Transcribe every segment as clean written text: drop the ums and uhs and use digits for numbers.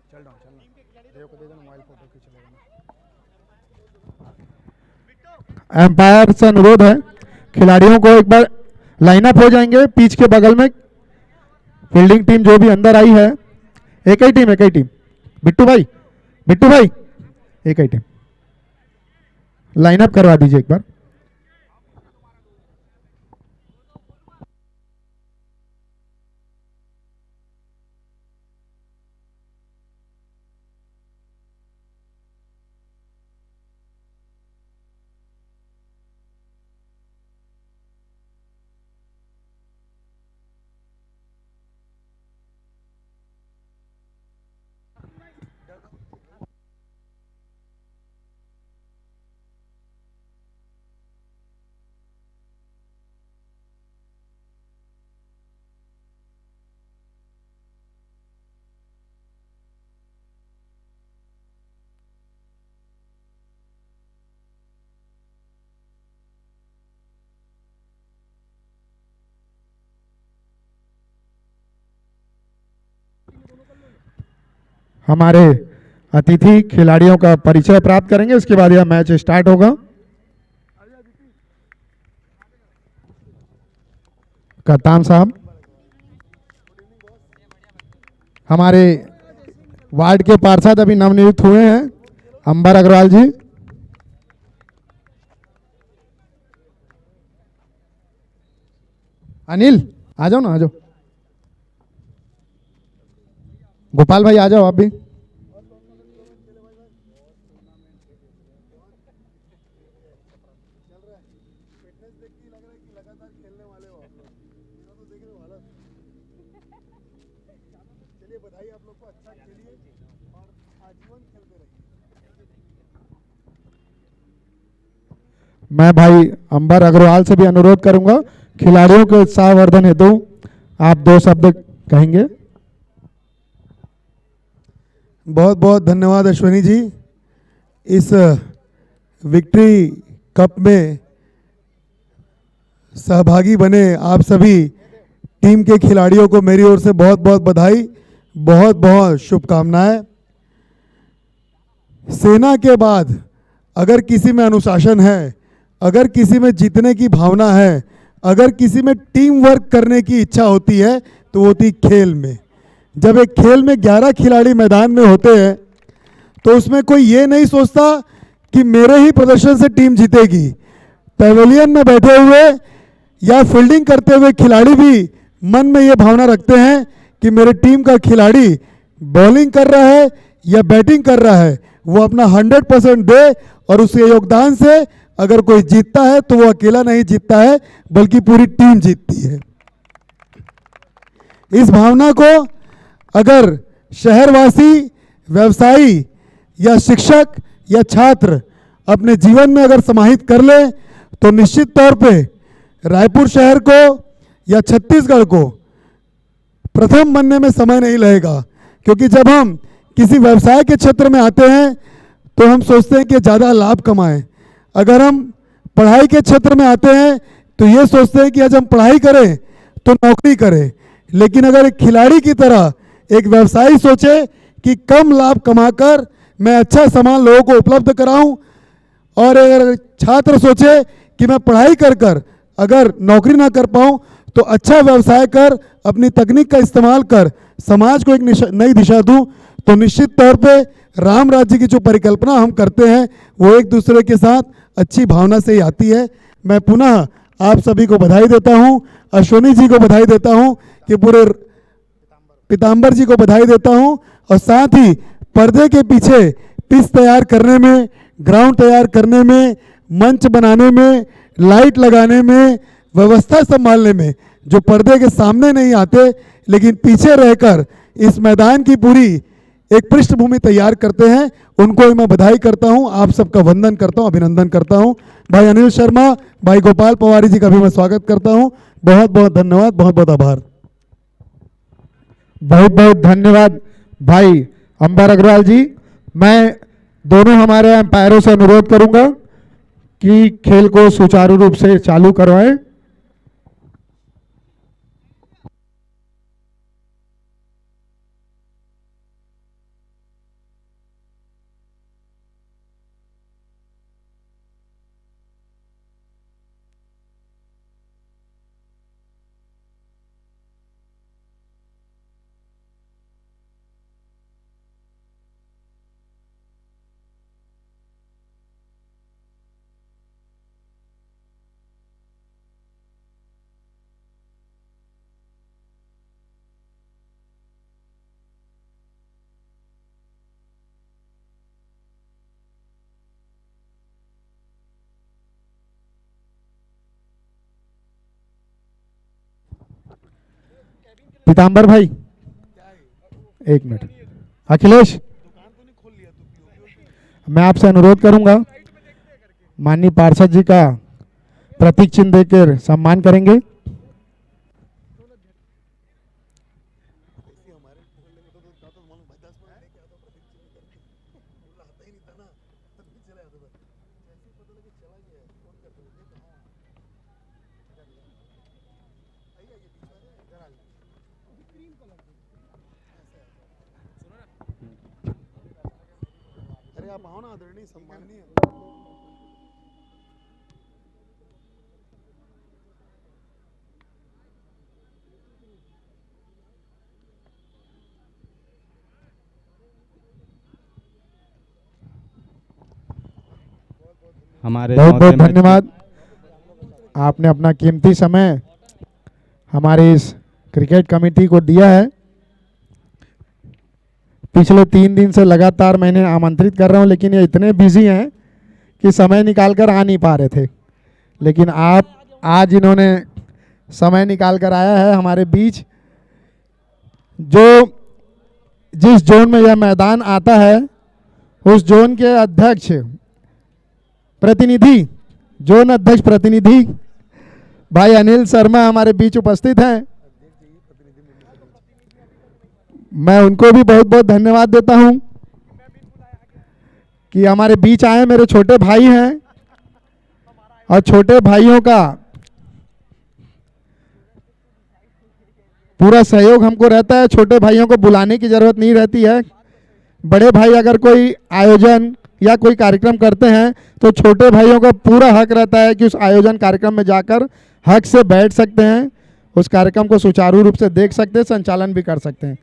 चल रहा हूँ, चल देव को दे देना मोबाइल, फोटो खींच लेगा। एम्पायर से अनुरोध है, खिलाड़ियों को एक बार लाइनअप हो जाएंगे पिच के बगल में। फील्डिंग टीम जो भी अंदर आई है, एक ही टीम, एक ही टीम। बिट्टू भाई, बिट्टू भाई, एक ही टीम, लाइनअप करवा दीजिए एक बार। हमारे अतिथि खिलाड़ियों का परिचय प्राप्त करेंगे, उसके बाद यह मैच स्टार्ट होगा। कप्तान साहब, हमारे वार्ड के पार्षद अभी नवनियुक्त हुए हैं, अंबर अग्रवाल जी। अनिल आ जाओ ना, आ जाओ। गोपाल भाई आ जाओ आप भी। मैं भाई अंबर अग्रवाल से भी अनुरोध करूंगा, खिलाड़ियों के उत्साहवर्धन हेतु आप 2 शब्द कहेंगे। बहुत बहुत धन्यवाद अश्विनी जी। इस विक्ट्री कप में सहभागी बने आप सभी टीम के खिलाड़ियों को मेरी ओर से बहुत बहुत बधाई, बहुत बहुत शुभकामनाएं। सेना के बाद अगर किसी में अनुशासन है, अगर किसी में जीतने की भावना है, अगर किसी में टीम वर्क करने की इच्छा होती है, तो वो होती खेल में। जब एक खेल में 11 खिलाड़ी मैदान में होते हैं तो उसमें कोई ये नहीं सोचता कि मेरे ही प्रदर्शन से टीम जीतेगी। पेवेलियन में बैठे हुए या फील्डिंग करते हुए खिलाड़ी भी मन में ये भावना रखते हैं कि मेरे टीम का खिलाड़ी बॉलिंग कर रहा है या बैटिंग कर रहा है, वो अपना 100% दे, और उसके योगदान से अगर कोई जीतता है तो वो अकेला नहीं जीतता है, बल्कि पूरी टीम जीतती है। इस भावना को अगर शहरवासी, व्यवसायी या शिक्षक या छात्र अपने जीवन में अगर समाहित कर ले, तो निश्चित तौर पे रायपुर शहर को या छत्तीसगढ़ को प्रथम बनने में समय नहीं लगेगा। क्योंकि जब हम किसी व्यवसाय के क्षेत्र में आते हैं तो हम सोचते हैं कि ज़्यादा लाभ कमाएं। अगर हम पढ़ाई के क्षेत्र में आते हैं तो ये सोचते हैं कि आज हम पढ़ाई करें तो नौकरी करें। लेकिन अगर एक खिलाड़ी की तरह एक व्यवसायी सोचे कि कम लाभ कमाकर मैं अच्छा सामान लोगों को उपलब्ध कराऊं, और अगर छात्र सोचे कि मैं पढ़ाई कर कर अगर नौकरी ना कर पाऊं तो अच्छा व्यवसाय कर, अपनी तकनीक का इस्तेमाल कर समाज को एक नई दिशा दूं, तो निश्चित तौर पे राम राज्य की जो परिकल्पना हम करते हैं वो एक दूसरे के साथ अच्छी भावना से ही आती है। मैं पुनः आप सभी को बधाई देता हूं, अश्विनी जी को बधाई देता हूं, कि पूरे पीताम्बर जी को बधाई देता हूं, और साथ ही पर्दे के पीछे पिच तैयार करने में, ग्राउंड तैयार करने में, मंच बनाने में, लाइट लगाने में, व्यवस्था संभालने में, जो पर्दे के सामने नहीं आते लेकिन पीछे रहकर इस मैदान की पूरी एक पृष्ठभूमि तैयार करते हैं, उनको मैं बधाई करता हूं, आप सबका वंदन करता हूं, अभिनंदन करता हूं। भाई अनिल शर्मा, भाई गोपाल पवारी जी का भी मैं स्वागत करता हूं। बहुत बहुत धन्यवाद, बहुत बहुत आभार। बहुत बहुत धन्यवाद भाई अंबर अग्रवाल जी। मैं दोनों हमारे अंपायरों से अनुरोध करूंगा कि खेल को सुचारू रूप से चालू करवाएं। पीताम्बर भाई, एक मिनट। अखिलेश, मैं आपसे अनुरोध करूंगा, माननीय पार्षद जी का प्रतीक चिन्ह देकर सम्मान करेंगे। अरे आप आओ ना आदरणीय सम्माननीय। हमारे बहुत बहुत चौथे मैच के धन्यवाद, आपने अपना कीमती समय हमारी इस क्रिकेट कमेटी को दिया है। पिछले 3 दिन से लगातार मैंने आमंत्रित कर रहा हूं, लेकिन ये इतने बिजी हैं कि समय निकाल कर आ नहीं पा रहे थे। लेकिन आप आज इन्होंने समय निकाल कर आया है हमारे बीच। जो जिस जोन में यह मैदान आता है, उस जोन के अध्यक्ष प्रतिनिधि, जोन अध्यक्ष प्रतिनिधि भाई अनिल शर्मा हमारे बीच उपस्थित हैं। मैं उनको भी बहुत बहुत धन्यवाद देता हूं कि हमारे बीच आए। मेरे छोटे भाई हैं और छोटे भाइयों का पूरा सहयोग हमको रहता है। छोटे भाइयों को बुलाने की जरूरत नहीं रहती है। बड़े भाई अगर कोई आयोजन या कोई कार्यक्रम करते हैं तो छोटे भाइयों का पूरा हक रहता है कि उस आयोजन कार्यक्रम में जाकर हक से बैठ सकते हैं, उस कार्यक्रम को सुचारू रूप से देख सकते हैं, संचालन भी कर सकते हैं।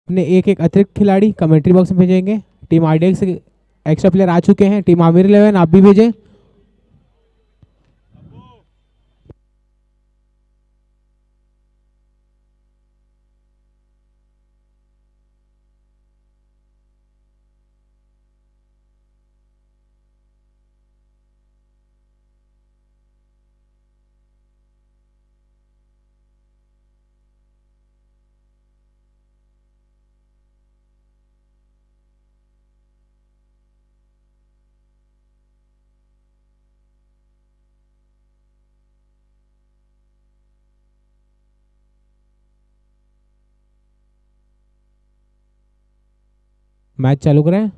अपने एक एक अतिरिक्त खिलाड़ी कमेंट्री बॉक्स में भेजेंगे। टीम आरडीएक्स से एक्स्ट्रा प्लेयर आ चुके हैं। टीम आमिर 11 आप भी भेजें। मैच चालू करें।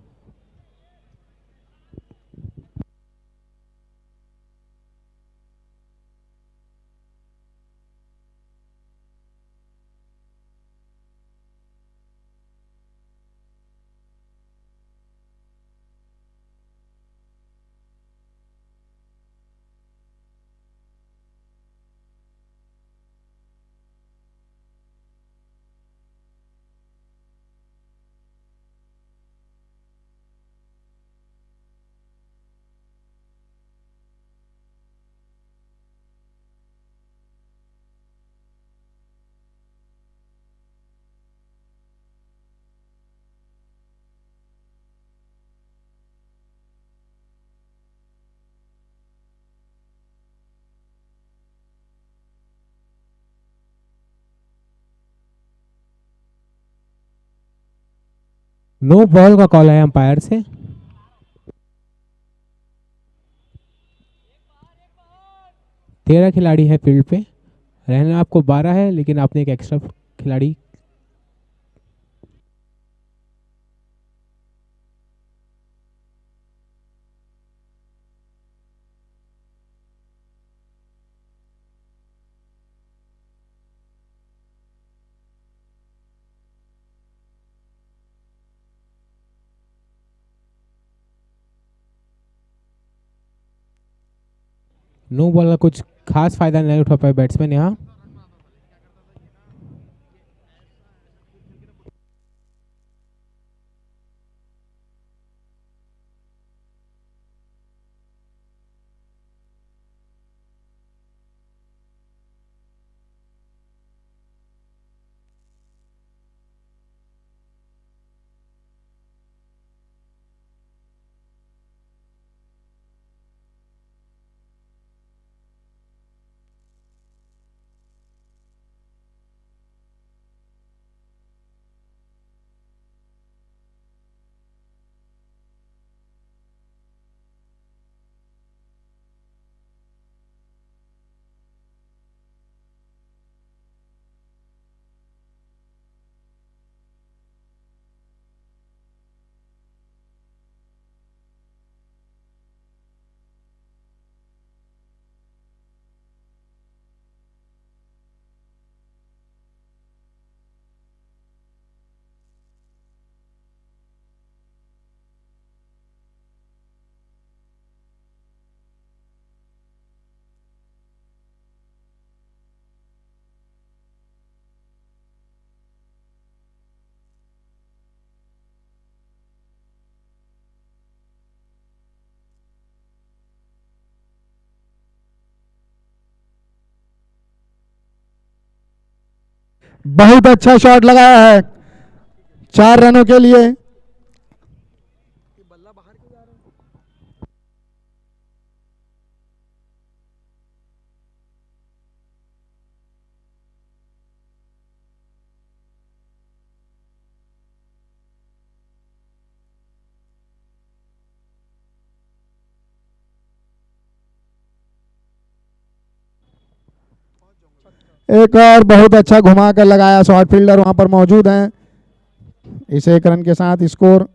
नो बॉल का कॉल है अंपायर से। तेरह खिलाड़ी है फील्ड पे, रहना आपको 12 है, लेकिन आपने एक एक्स्ट्रा खिलाड़ी। नो बॉल का कुछ खास फायदा नहीं उठा पाए बैट्समैन यहाँ। बहुत अच्छा शॉट लगाया है 4 रनों के लिए। एक और बहुत अच्छा घुमा कर लगाया, शॉर्ट फील्डर वहां पर मौजूद हैं। इस 1 रन के साथ स्कोर।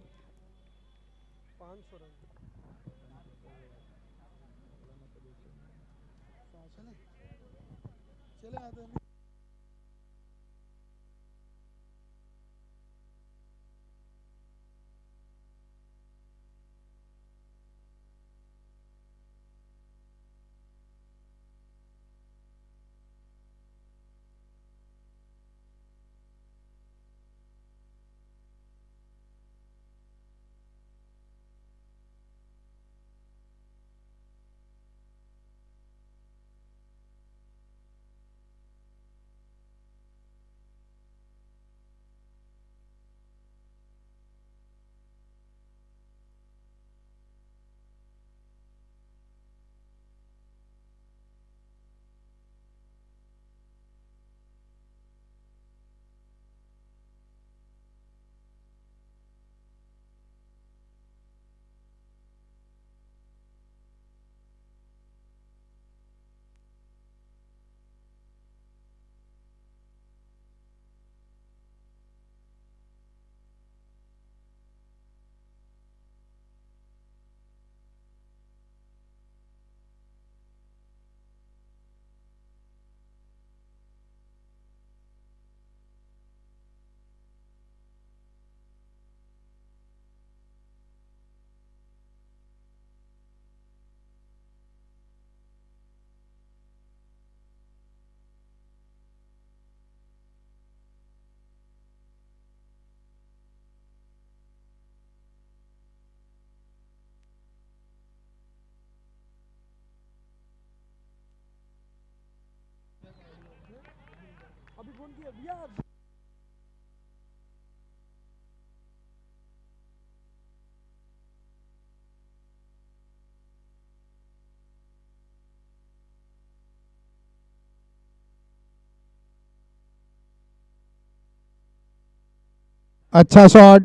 अच्छा शॉट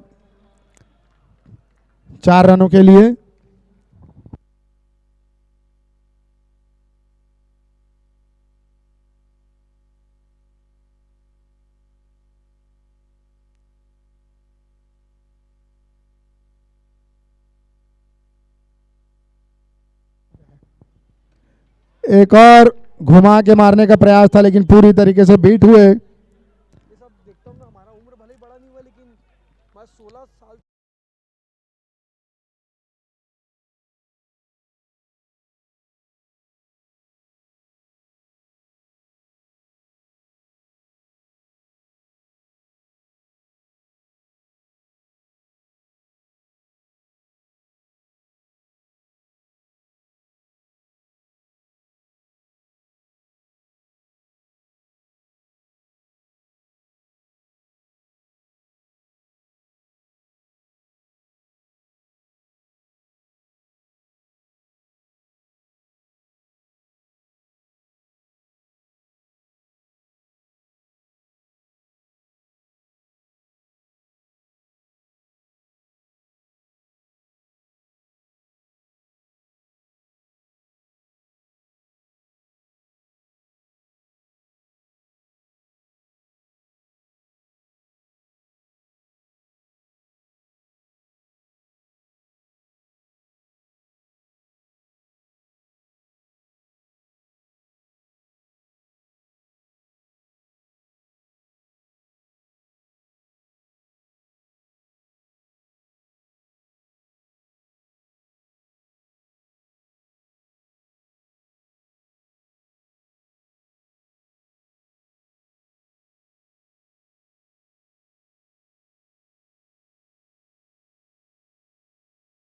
4 रनों के लिए। एक और घुमा के मारने का प्रयास था लेकिन पूरी तरीके से बीट हुए।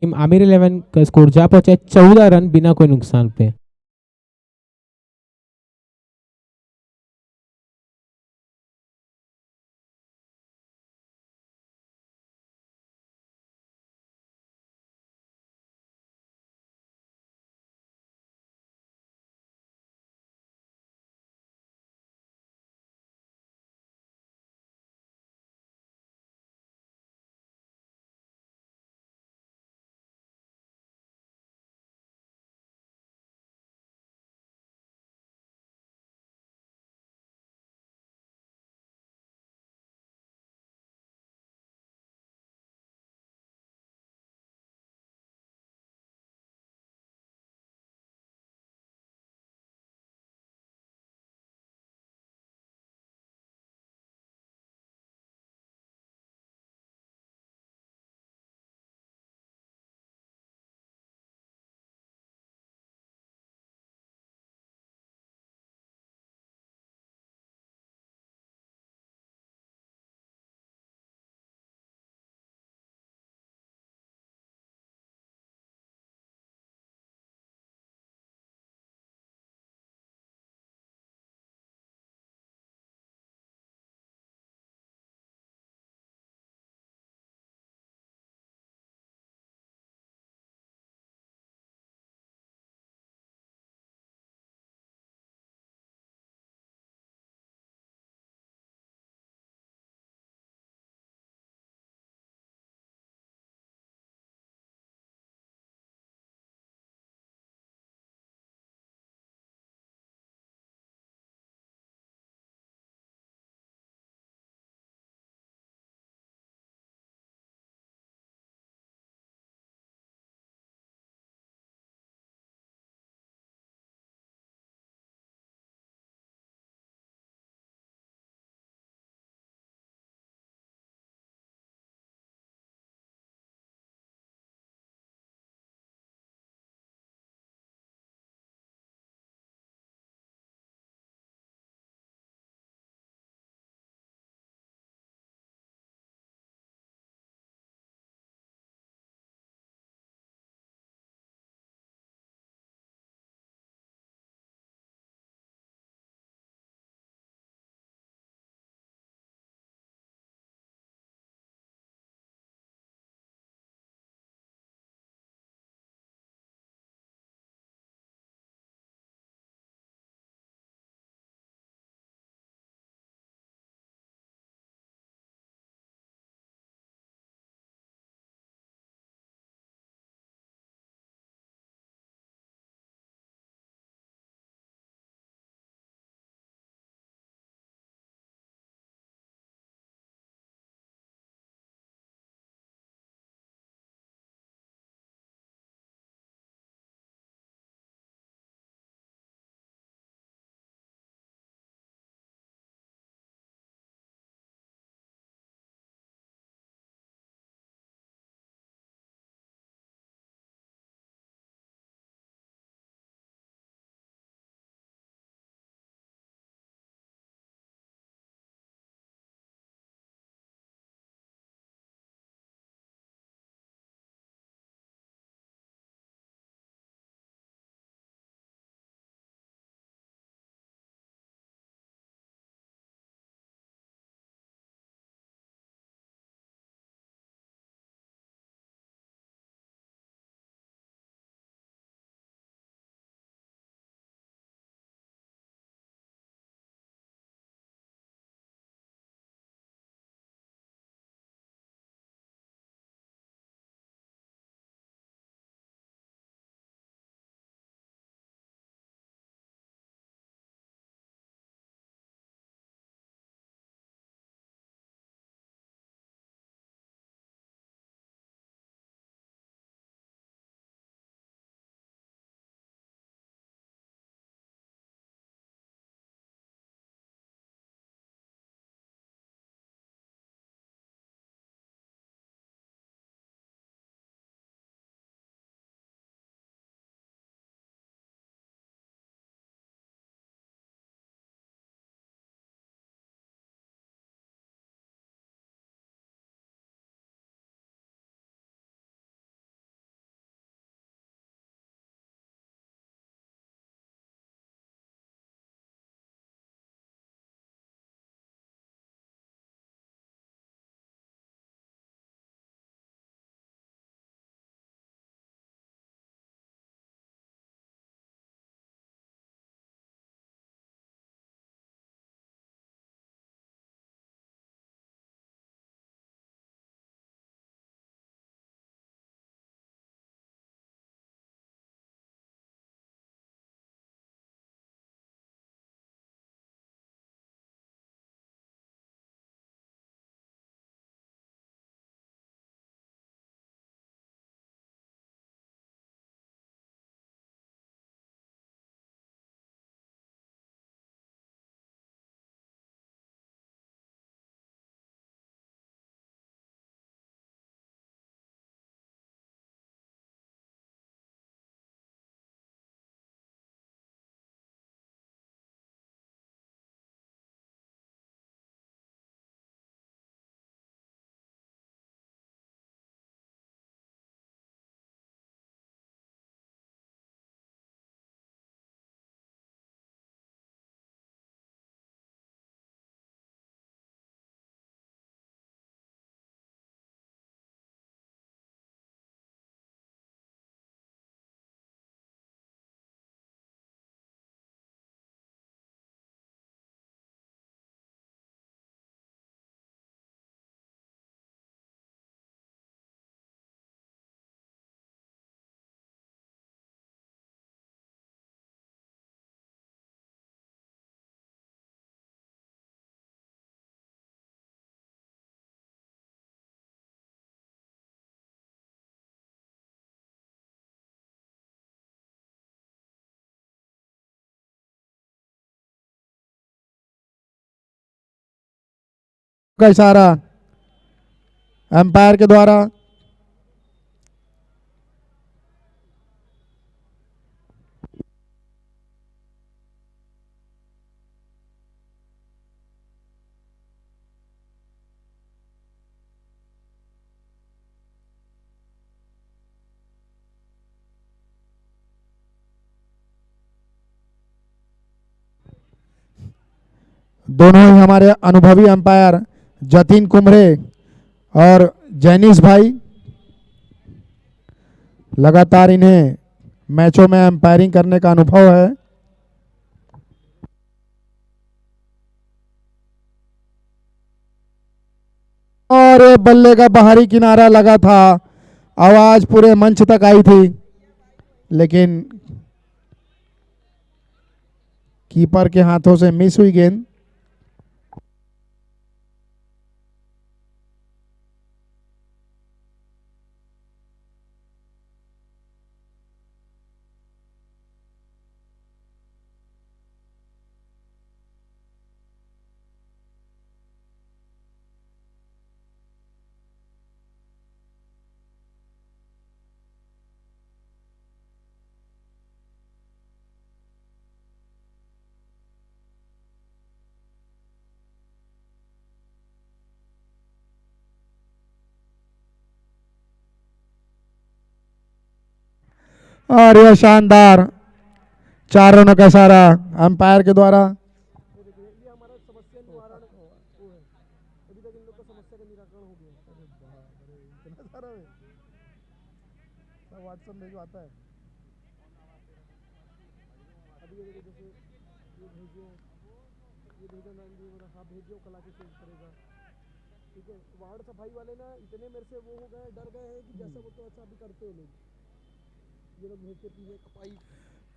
टीम आमिर 11 का स्कोर जा पहुंचा 14 रन बिना कोई नुकसान पे। का इशारा एम्पायर के द्वारा। दोनों ही हमारे अनुभवी अंपायर जतिन कुमरे और जैनिस भाई, लगातार इन्हें मैचों में अंपायरिंग करने का अनुभव है। और ये बल्ले का बाहरी किनारा लगा था, आवाज पूरे मंच तक आई थी, लेकिन कीपर के हाथों से मिस हुई गेंद। और यह शानदार 4 रनों का इशारा अंपायर के द्वारा।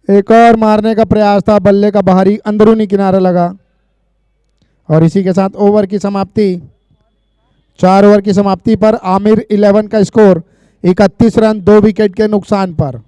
एक और मारने का प्रयास था, बल्ले का बाहरी अंदरूनी किनारा लगा और इसी के साथ ओवर की समाप्ति। 4 ओवर की समाप्ति पर आमिर 11 का स्कोर 31 रन 2 विकेट के नुकसान पर।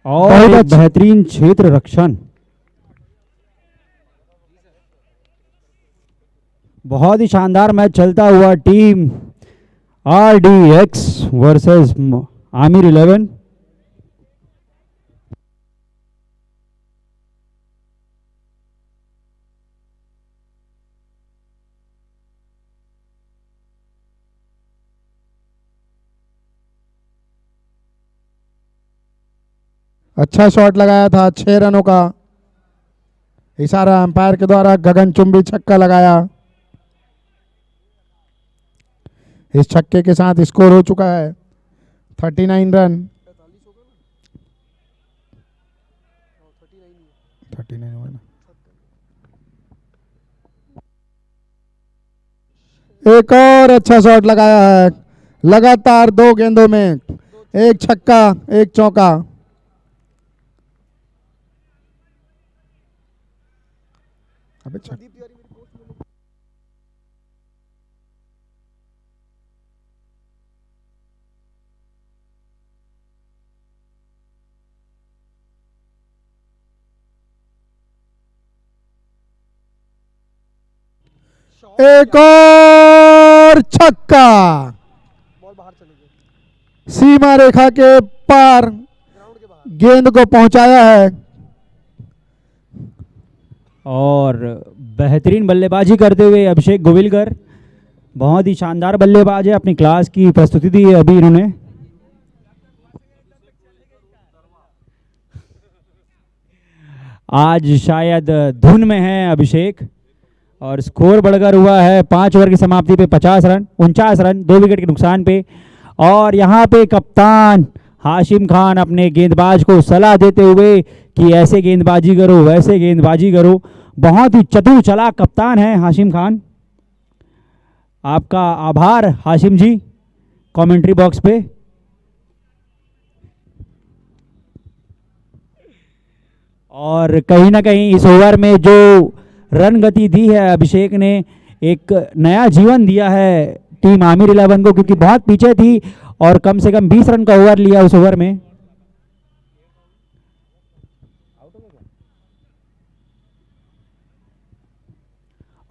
और बहुत एक अच्छा। बेहतरीन क्षेत्र रक्षण, बहुत ही शानदार मैच चलता हुआ। Team RDX versus Aamir 11। अच्छा शॉट लगाया था, 6 रनों का इशारा अंपायर के द्वारा गगनचुंबी छक्का लगाया। इस छक्के के साथ स्कोर हो चुका है 39 रन। 39 हुआ ना। एक और अच्छा शॉट लगाया है, लगातार 2 गेंदों में 1 छक्का 1 चौका। अबे एक और छक्का, सीमा रेखा के पार गेंद को पहुंचाया है। और बेहतरीन बल्लेबाजी करते हुए अभिषेक गोविलकर, बहुत ही शानदार बल्लेबाज है, अपनी क्लास की प्रस्तुति दी है अभी इन्होंने। आज शायद धुन में है अभिषेक, और स्कोर बढ़कर हुआ है 5 ओवर की समाप्ति पे 50 रन 49 रन 2 विकेट के नुकसान पे। और यहाँ पे कप्तान हाशिम खान अपने गेंदबाज को सलाह देते हुए कि ऐसे गेंदबाजी करो वैसे गेंदबाजी करो। बहुत ही चतुर चालाक कप्तान है हाशिम खान। आपका आभार हाशिम जी कमेंट्री बॉक्स पे। और कहीं ना कहीं इस ओवर में जो रन गति दी है अभिषेक ने, एक नया जीवन दिया है टीम आमिर 11 को, क्योंकि बहुत पीछे थी और कम से कम 20 रन का ओवर लिया उस ओवर में।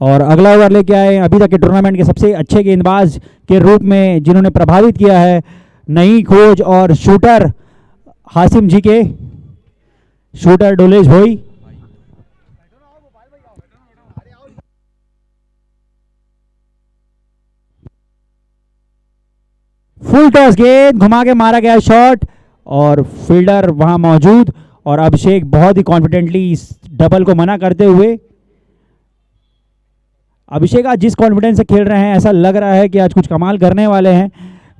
और अगला ओवर लेके आए अभी तक के टूर्नामेंट के सबसे अच्छे गेंदबाज के रूप में, जिन्होंने प्रभावित किया है नई खोज और शूटर हाशिम जी के, शूटर डोलेश भोई। फुल टॉस गेंद घुमा के मारा गया शॉट, और फील्डर वहां मौजूद, और अभिषेक बहुत ही कॉन्फिडेंटली इस डबल को मना करते हुए। अभिषेक आज जिस कॉन्फिडेंस से खेल रहे हैं, ऐसा लग रहा है कि आज कुछ कमाल करने वाले हैं।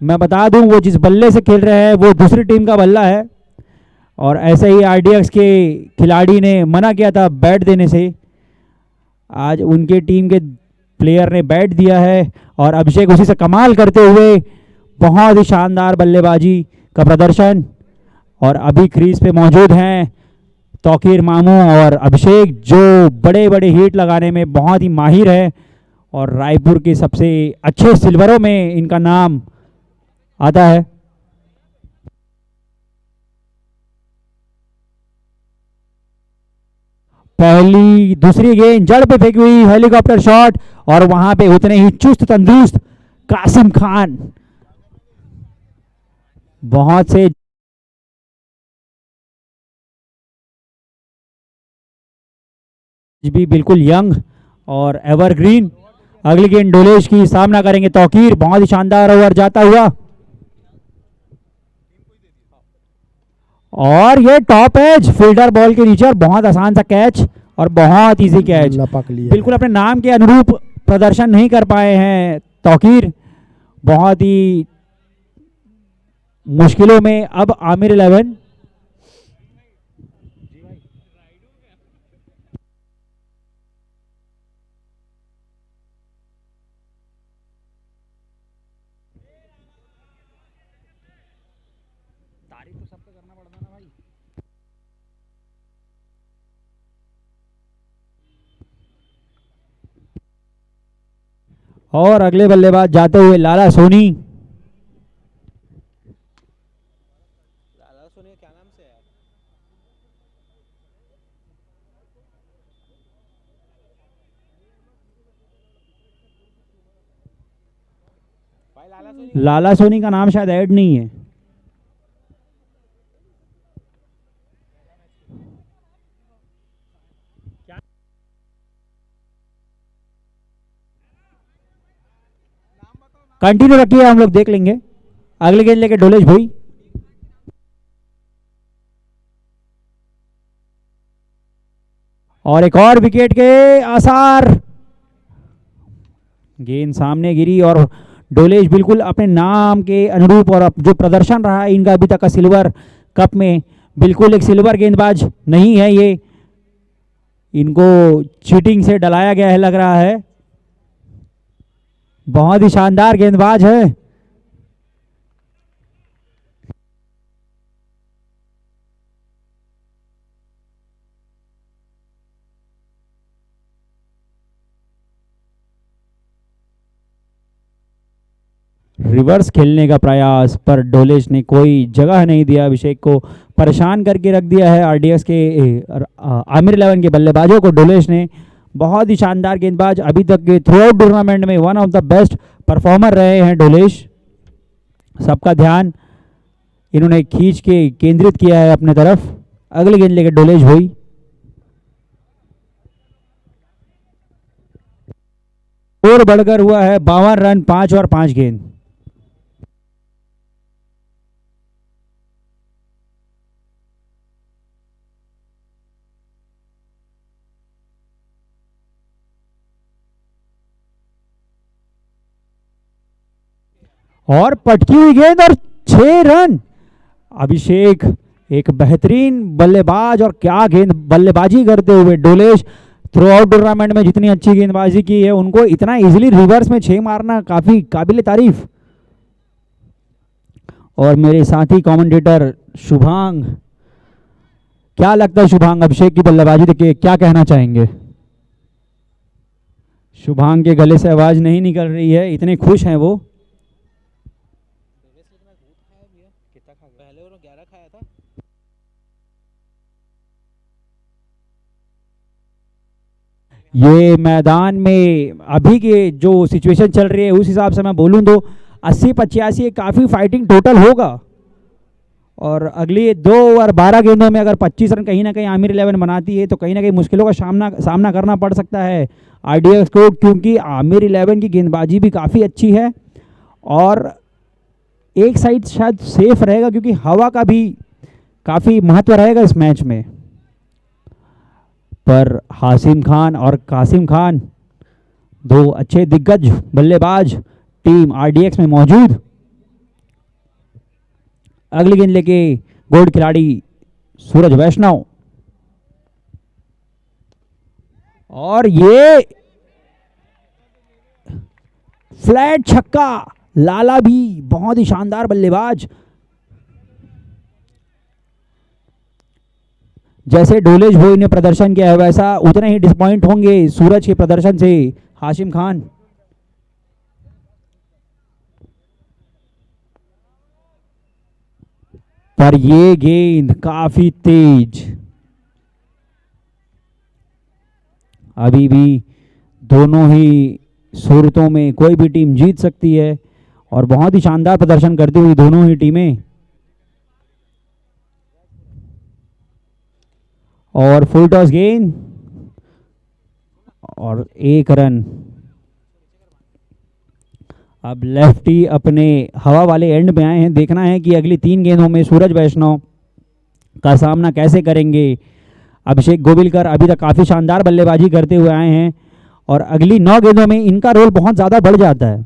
मैं बता दूं, वो जिस बल्ले से खेल रहे हैं वो दूसरी टीम का बल्ला है, और ऐसे ही आरडीएक्स के खिलाड़ी ने मना किया था बैट देने से। आज उनके टीम के प्लेयर ने बैट दिया है, और अभिषेक उसी से कमाल करते हुए बहुत ही शानदार बल्लेबाजी का प्रदर्शन। और अभी क्रीज पे मौजूद हैं तौकीर मामू और अभिषेक, जो बड़े बड़े हिट लगाने में बहुत ही माहिर है, और रायपुर के सबसे अच्छे सिल्वरों में इनका नाम आता है। पहली दूसरी गेंद जड़ पे फेंकी हुई हेलीकॉप्टर शॉट, और वहां पे उतने ही चुस्त तंदुरुस्त कासिम खान, बहुत से भी बिल्कुल यंग और एवरग्रीन। अगली गेंद डोलेश की, सामना करेंगे तौकीर, बहुत ही शानदार ओवर जाता हुआ, और ये टॉप एज फील्डर बॉल के नीचे, और बहुत आसान सा कैच और बहुत इजी कैच। बिल्कुल अपने नाम के अनुरूप प्रदर्शन नहीं कर पाए हैं तौकीर, बहुत ही मुश्किलों में अब आमिर 11। और अगले बल्लेबाज जाते हुए लाला सोनी। लाला सोनी का नाम शायद ऐड नहीं है। कंटिन्यू रखिए, हम लोग देख लेंगे। अगले गेंद लेके डोलेश भाई। और एक और विकेट के आसार, गेंद सामने गिरी और डोलेश बिल्कुल अपने नाम के अनुरूप और जो प्रदर्शन रहा है इनका अभी तक का सिल्वर कप में, बिल्कुल एक सिल्वर गेंदबाज नहीं है ये, इनको चीटिंग से डलाया गया है लग रहा है। बहुत ही शानदार गेंदबाज है। रिवर्स खेलने का प्रयास पर डोलेश ने कोई जगह नहीं दिया, अभिषेक को परेशान करके रख दिया है आरडीएक्स के आमिर 11 के बल्लेबाजों को डोलेश ने। बहुत ही शानदार गेंदबाज, अभी तक के थ्रू आउट टूर्नामेंट में one of the best performer रहे हैं डोलेश। सबका ध्यान इन्होंने खींच के केंद्रित किया है अपने तरफ। अगली गेंद लेकर डोलेश हुई, और बढ़कर हुआ है 52 रन, 5 और 5 गेंद। और पटकी हुई गेंद और 6 रन। अभिषेक एक बेहतरीन बल्लेबाज, और क्या गेंद बल्लेबाजी करते हुए डोलेश थ्रू आउट टूर्नामेंट में जितनी अच्छी गेंदबाजी की है उनको इतना इजीली रिवर्स में 6 मारना काफी काबिल तारीफ। और मेरे साथी कमेंटेटर शुभांग, क्या लगता है शुभांग, अभिषेक की बल्लेबाजी देख के क्या कहना चाहेंगे? शुभांग के गले से आवाज नहीं निकल रही है, इतने खुश हैं वो। ये मैदान में अभी के जो सिचुएशन चल रही है उस हिसाब से मैं बोलूं तो 80-85 काफ़ी फाइटिंग टोटल होगा। और अगली 2 ओवर 12 गेंदों में अगर 25 रन कहीं ना कहीं आमिर 11 बनाती है तो कहीं ना कहीं मुश्किलों का सामना करना पड़ सकता है आरडीएक्स को, क्योंकि आमिर 11 की गेंदबाजी भी काफ़ी अच्छी है। और एक साइड शायद सेफ रहेगा क्योंकि हवा का भी काफ़ी महत्व रहेगा इस मैच में। पर हाशिम खान और कासिम खान, 2 अच्छे दिग्गज बल्लेबाज टीम आरडीएक्स में मौजूद। अगली गेंद लेके गोल्ड खिलाड़ी सूरज वैष्णव, और ये फ्लैट छक्का। लाला भी बहुत ही शानदार बल्लेबाज। जैसे डोलेश भोई ने प्रदर्शन किया है वैसा उतने ही डिसपॉइंट होंगे सूरज के प्रदर्शन से हाशिम खान। पर ये गेंद काफी तेज, अभी भी दोनों ही सूरतों में कोई भी टीम जीत सकती है और बहुत ही शानदार प्रदर्शन करती हुई दोनों ही टीमें। और फुल टॉस गेंद और 1 रन। अब लेफ्टी अपने हवा वाले एंड में आए हैं, देखना है कि अगली 3 गेंदों में सूरज वैष्णव का सामना कैसे करेंगे। अभिषेक गोविलकर अभी तक काफ़ी शानदार बल्लेबाजी करते हुए आए हैं और अगली 9 गेंदों में इनका रोल बहुत ज़्यादा बढ़ जाता है।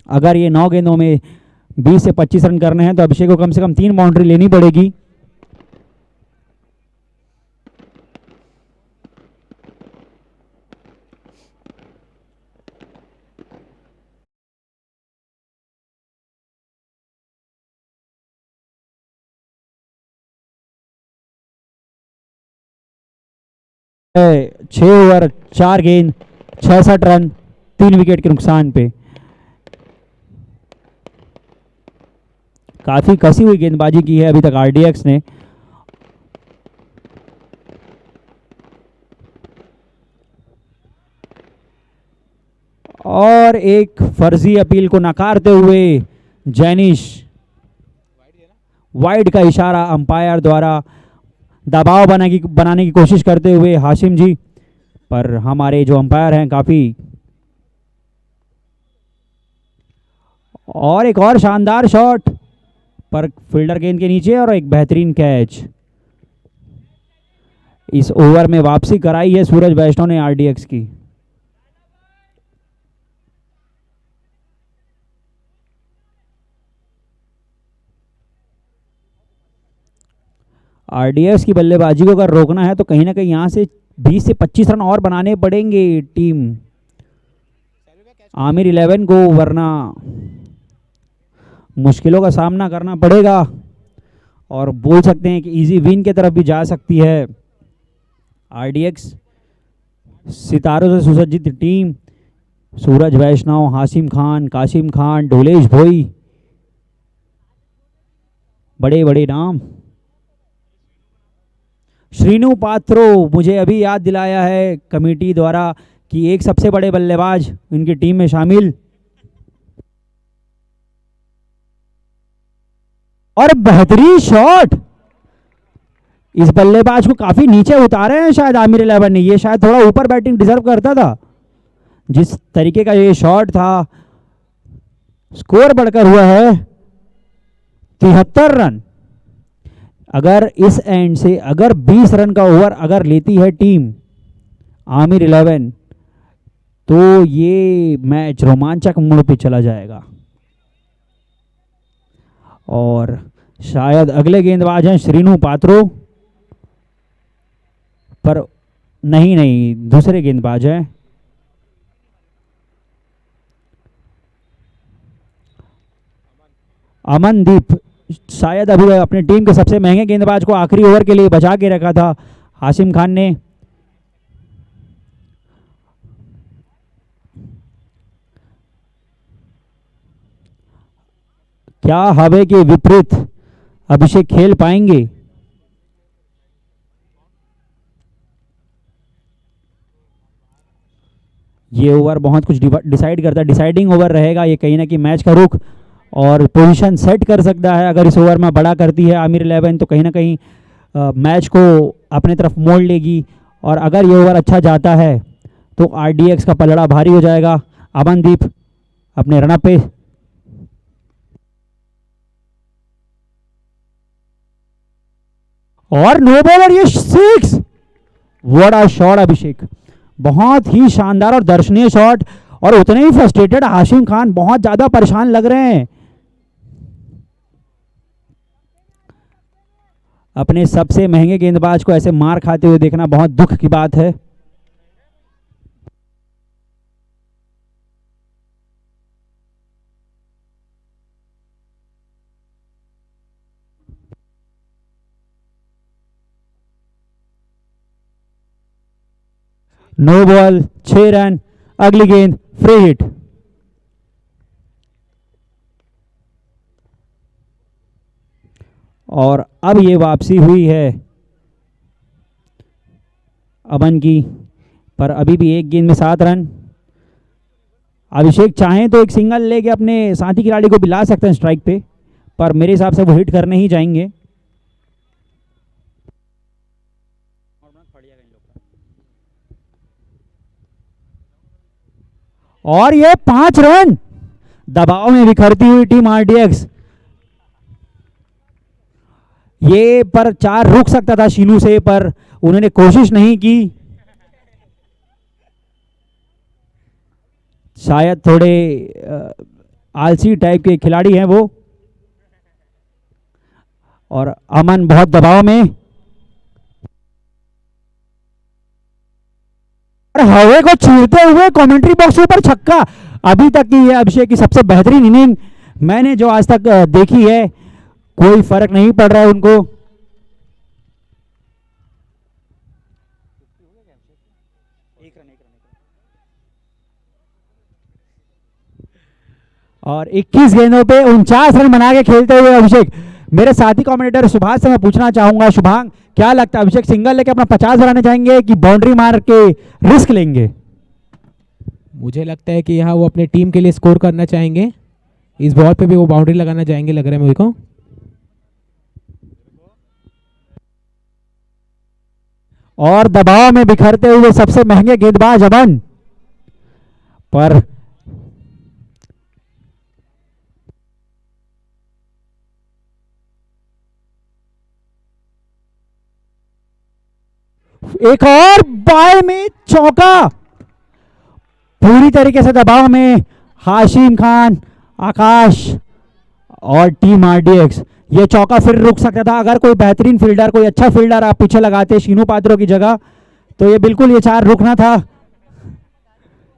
अगर ये 9 गेंदों में 20 से 25 रन करने हैं तो अभिषेक को कम से कम 3 बाउंड्री लेनी पड़ेगी। है 6 ओवर 4 गेंद 66 रन 3 विकेट के नुकसान पे। काफी कसी हुई गेंदबाजी की है अभी तक आरडीएक्स ने। और एक फर्जी अपील को नकारते हुए जैनिश, वाइड का इशारा अंपायर द्वारा दबाव बनाने की कोशिश करते हुए हाशिम जी, पर हमारे जो अंपायर हैं काफ़ी। और एक और शानदार शॉट पर फील्डर गेंद के नीचे और एक बेहतरीन कैच। इस ओवर में वापसी कराई है सूरज वैष्णव ने आरडीएक्स की। आरडीएक्स की बल्लेबाजी को अगर रोकना है तो कहीं ना कहीं यहाँ से 20 से 25 रन और बनाने पड़ेंगे टीम आमिर 11 को, वरना मुश्किलों का सामना करना पड़ेगा और बोल सकते हैं कि इजी विन की तरफ भी जा सकती है आरडीएक्स। सितारों से सुसज्जित टीम, सूरज वैष्णव, हाशिम खान, कासिम खान, ढोलेश भोई, बड़े बड़े नाम। श्रीनु पात्रो, मुझे अभी याद दिलाया है कमेटी द्वारा कि एक सबसे बड़े बल्लेबाज इनकी टीम में शामिल। और बेहतरीन शॉट, इस बल्लेबाज को काफी नीचे उतारे हैं शायद आमिर 11 ने। ये शायद थोड़ा ऊपर बैटिंग डिजर्व करता था। जिस तरीके का ये शॉट था, स्कोर बढ़कर हुआ है 73 रन। अगर इस एंड से अगर 20 रन का ओवर अगर लेती है टीम आमिर 11 तो ये मैच रोमांचक मोड़ पे चला जाएगा। और शायद अगले गेंदबाज हैं श्रीनु पात्रो, पर नहीं, दूसरे गेंदबाज हैं अमनदीप। शायद अभी अपनी टीम के सबसे महंगे गेंदबाज को आखिरी ओवर के लिए बचा के रखा था हाशिम खान ने। क्या हवा के विपरीत अभिषेक खेल पाएंगे? ये ओवर बहुत कुछ डिसाइड करता है, डिसाइडिंग ओवर रहेगा ये, कहीं ना कहीं मैच का रुख और पोजीशन सेट कर सकता है। अगर इस ओवर में बड़ा करती है आमिर 11 तो कहीं ना कहीं मैच को अपने तरफ मोड़ लेगी। और अगर ये ओवर अच्छा जाता है तो आरडीएक्स का पलड़ा भारी हो जाएगा। अमनदीप अपने रनअप पे, और नो बॉलर, ये 6। बड़ा शॉट अभिषेक, बहुत ही शानदार और दर्शनीय शॉट। और उतने ही फ्रस्ट्रेटेड हाशिम खान, बहुत ज्यादा परेशान लग रहे हैं। अपने सबसे महंगे गेंदबाज को ऐसे मार खाते हुए देखना बहुत दुख की बात है। नो बॉल, 6 रन, अगली गेंद फ्री हिट। और अब ये वापसी हुई है अमन की, पर अभी भी एक गेंद में 7 रन। अभिषेक चाहें तो एक सिंगल लेके अपने साथी खिलाड़ी को भी ला सकते हैं स्ट्राइक पे, पर मेरे हिसाब से वो हिट करने ही जाएंगे। और ये 5 रन, दबाव में बिखरती हुई टीम आरडीएक्स। ये पर 4 रुक सकता था शीनू से, पर उन्होंने कोशिश नहीं की। शायद थोड़े आलसी टाइप के खिलाड़ी हैं वो। और अमन बहुत दबाव में, और हवे को चीरते हुए कमेंट्री बॉक्स ऊपर छक्का। अभी तक की यह अभिषेक की सबसे बेहतरीन इनिंग मैंने जो आज तक देखी है। कोई फर्क नहीं पड़ रहा है उनको। और 21 गेंदों पे 49 रन बना के खेलते हुए अभिषेक। मेरे साथी कमेंटेटर सुभाष से मैं पूछना चाहूंगा, शुभांग क्या लगता है अभिषेक सिंगल लेके अपना 50 बनाने जाएंगे कि बाउंड्री मार के रिस्क लेंगे? मुझे लगता है कि यहाँ वो अपने टीम के लिए स्कोर करना चाहेंगे। इस बॉल पे भी वो बाउंड्री लगाना चाहेंगे, लग रहा है मुझे को। और दबाव में बिखरते हुए सबसे महंगे गेंदबाज अमन, पर एक और बाय में चौका, पूरी तरीके से दबाव में हाशिम खान, आकाश और टीम आरडीएक्स। ये चौका फिर रुक सकता था अगर कोई बेहतरीन फील्डर, कोई अच्छा फील्डर आप पीछे लगाते शीनू पात्रों की जगह, तो ये बिल्कुल ये 4 रुकना था,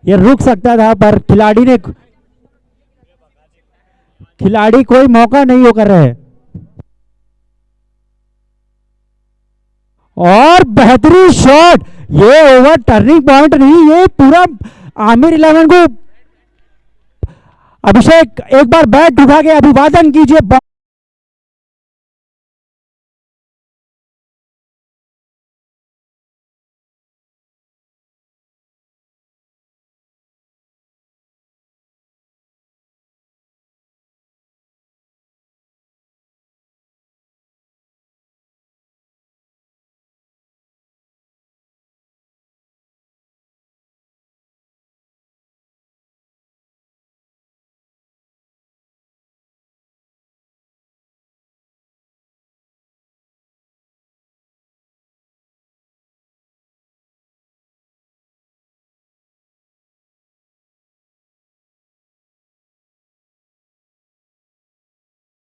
ये रुक सकता था, पर खिलाड़ी कोई मौका नहीं वो कर रहे। और बेहतरीन शॉट, ये ओवर टर्निंग पॉइंट नहीं, ये पूरा आमिर 11 को। अभिषेक एक बार बैट उठा के अभिवादन कीजिए।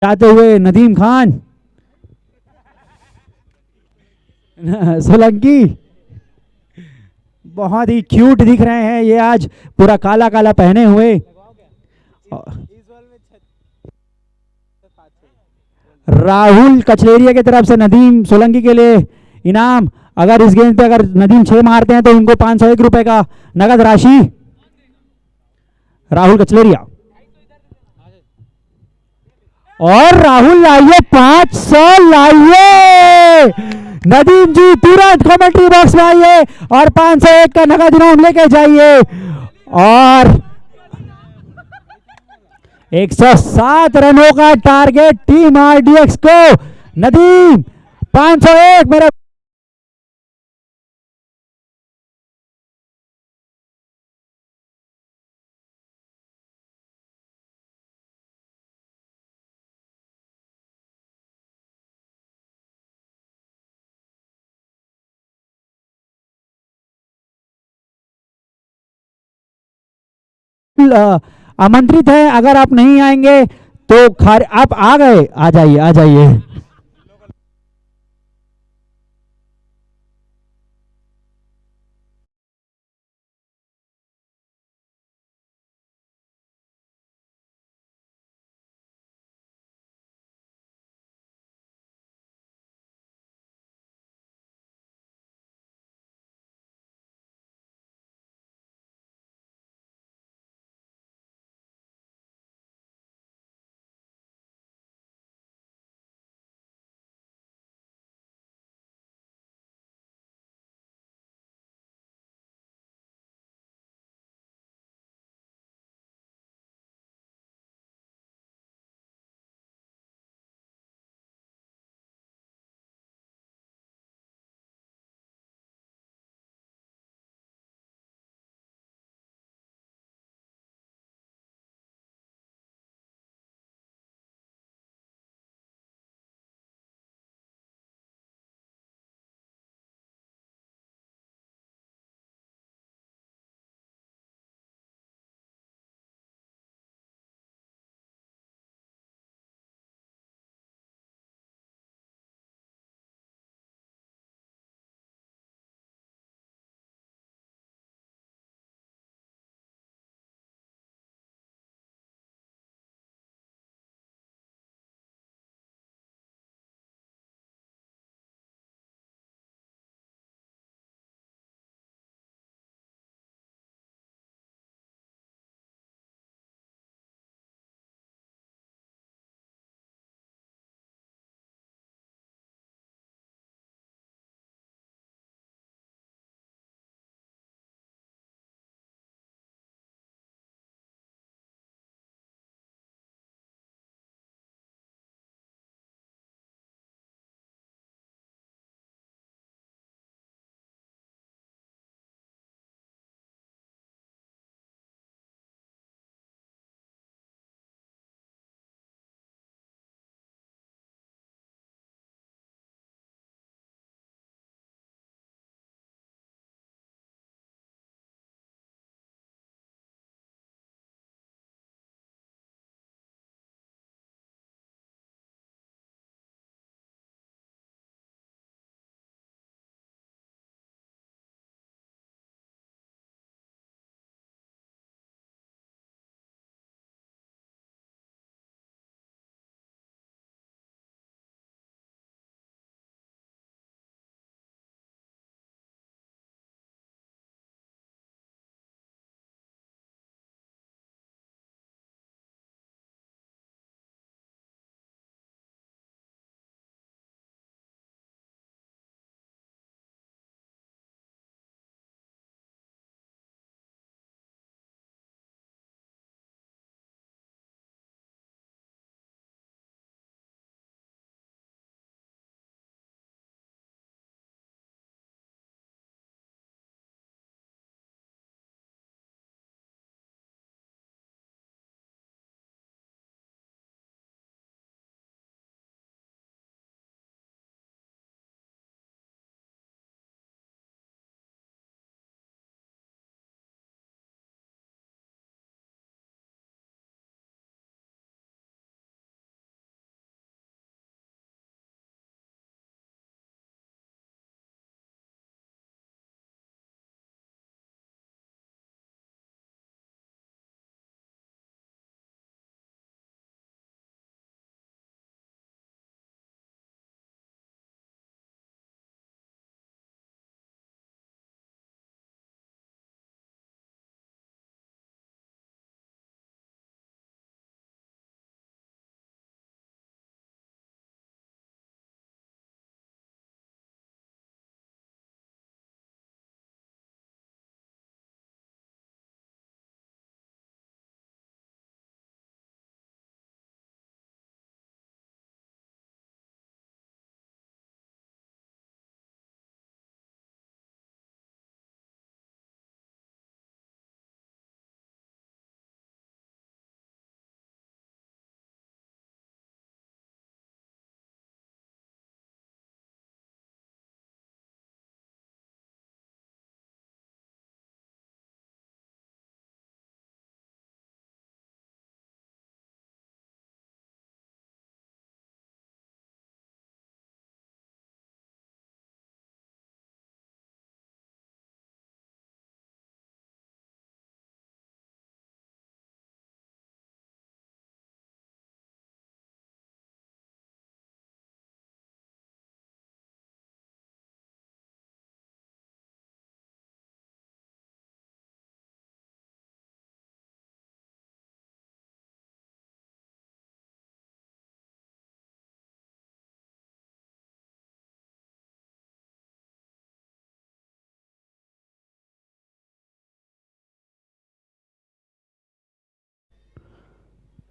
जाते हुए नदीम खान, सोलंकी बहुत ही क्यूट दिख रहे हैं ये, आज पूरा काला काला पहने हुए। राहुल कचलेरिया की तरफ से नदीम सोलंकी के लिए इनाम, अगर इस गेंद पे अगर नदीम 6 मारते हैं तो उनको 501 रुपए का नगद राशि। राहुल कचलेरिया, और राहुल लाइए 500 लाइए। नदीम जी तुरंत कमेंट्री बॉक्स में आइए और 501 का नगद इनाम लेके जाइए। और 107 रनों का टारगेट टीम आरडीएक्स को। नदीम 501 मेरे आमंत्रित है, अगर आप नहीं आएंगे तो आप आ गए, आ जाइए आ जाइए।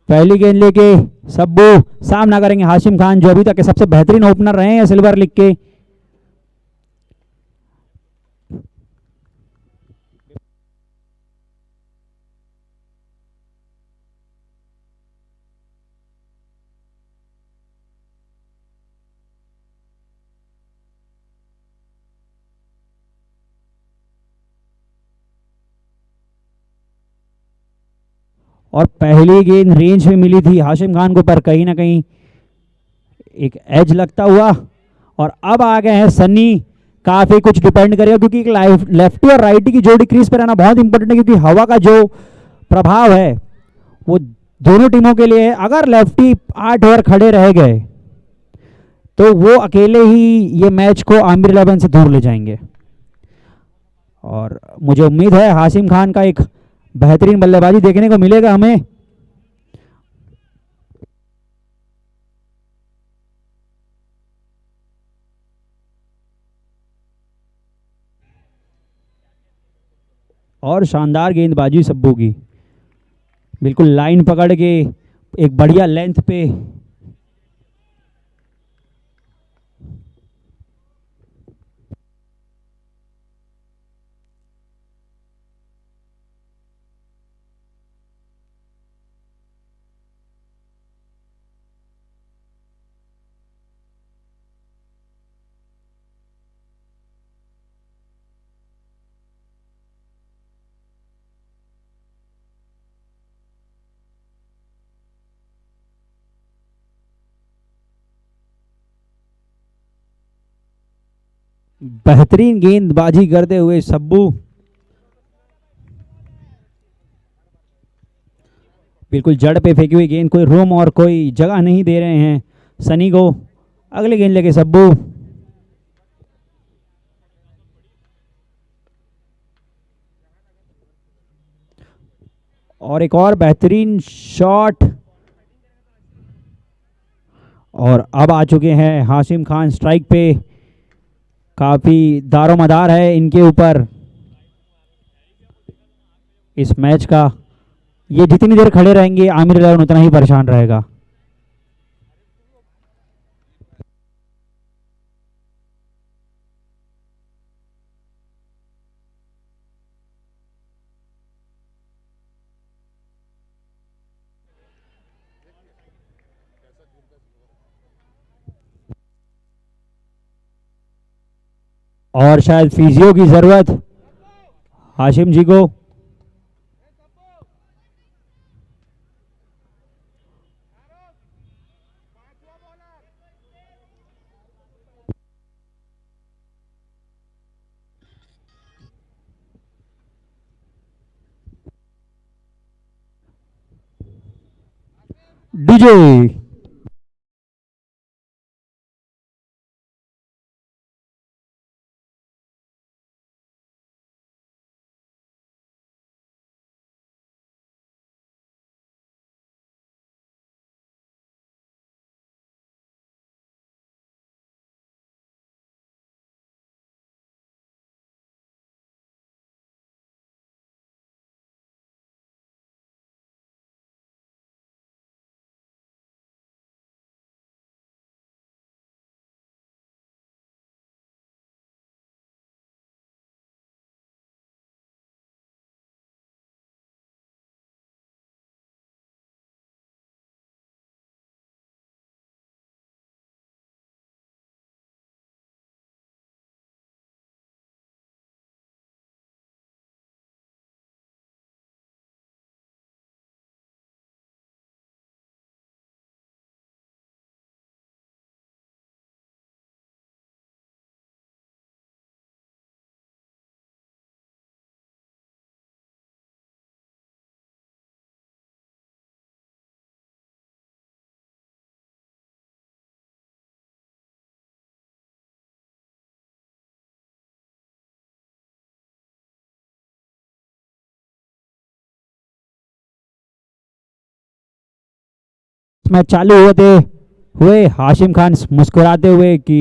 पहली गेंद लेके सब्बू सामना करेंगे हाशिम खान, जो अभी तक के सबसे बेहतरीन ओपनर रहे हैं सिल्वर लीग के। और पहली गेंद रेंज में मिली थी हाशिम खान को, पर कहीं ना कहीं एक एज लगता हुआ। और अब आ गए हैं सन्नी, काफी कुछ डिपेंड करेगा क्योंकि एक लेफ्टी और राइटी की जोड़ी क्रीज पर रहना बहुत इंपॉर्टेंट है, क्योंकि हवा का जो प्रभाव है वो दोनों टीमों के लिए है। अगर लेफ्टी 8 ओवर खड़े रह गए तो वो अकेले ही ये मैच को आमिर 11 से दूर ले जाएंगे। और मुझे उम्मीद है हाशिम खान का एक बेहतरीन बल्लेबाजी देखने को मिलेगा हमें। और शानदार गेंदबाजी सब्बू की, बिल्कुल लाइन पकड़ के एक बढ़िया लेंथ पे। बेहतरीन गेंदबाजी करते हुए सब्बू बिल्कुल जड़ पे फेंकी हुई गेंद, कोई रूम और कोई जगह नहीं दे रहे हैं सनी को। अगली गेंद लेके सब्बू, और एक और बेहतरीन शॉट। और अब आ चुके हैं हाशिम खान स्ट्राइक पे, काफी दारोमदार है इनके ऊपर इस मैच का। ये जितनी देर खड़े रहेंगे आमिर 11 उतना ही परेशान रहेगा। और शायद फिजियो की जरूरत हाशिम जी को। डीजे मैच चालू होते हुए हाशिम खान मुस्कुराते हुए कि